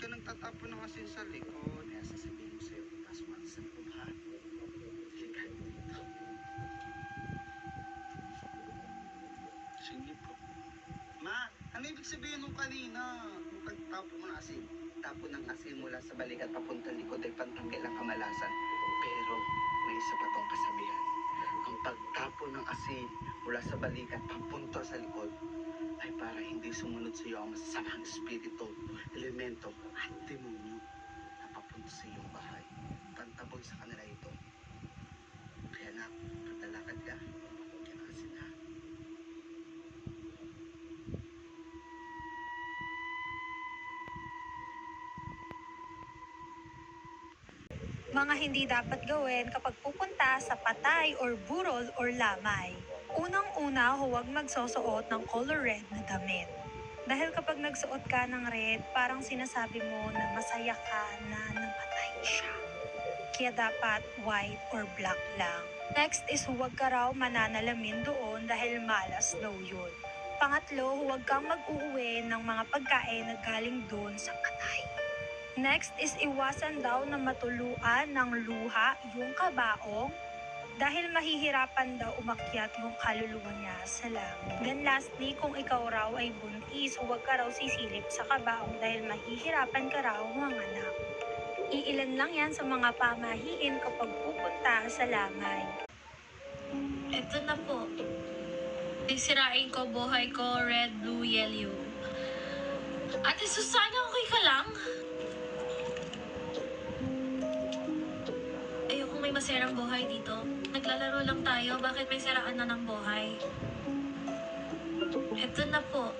ka nagtatapon ng asin sa likod? Kaya sasabihin ko sa'yo, pasok ka sa loob, ha? Halika dito. Sige po. Ma, ano ibig sabihin nung kanina? Nung pagtapon mo ng asin? Tapon ng asin mula sa balikat papuntang likod ay pantanggal ang kamalasan. Pero may isa pa tong kasabihan. Ang pagtapon ng asin mula sa balikat papunta sa likod ay para hindi sumunod sa iyo ang masasamang espiritu, elemento at demonyo na papunta sa iyong bahay. Pantaboy sa kanila ito. Kaya na, paglalakad ka, tapon ka ng asin, ha? Mga hindi dapat gawin kapag pupunta sa patay or burol or lamay. Unang-una, huwag magsusuot ng color red na damit. Dahil kapag nagsuot ka ng red, parang sinasabi mo na masaya ka na namatay siya. Kaya dapat white or black lang. Next is huwag ka raw mananalamin doon dahil malas daw yun. Pangatlo, huwag kang mag-uuwi ng mga pagkain na galing doon sa patay. Next is iwasan daw na matuluan ng luha yung kabaong dahil mahihirapan daw umakyat yung kaluluwa niya sa langit. Then lastly, kung ikaw raw ay buntis, huwag ka raw sisilip sa kabaong dahil mahihirapan ka raw manganak. Iilan lang yan sa mga pamahiin kapag pupunta sa lamay. Ito na po. Sisirain ko buhay ko, red, blue, yellow. Ate Susana, okay ka lang? Ayokong may masirang buhay dito. Naglalaro lang tayo, bakit may siraan na ng buhay? Ito na po.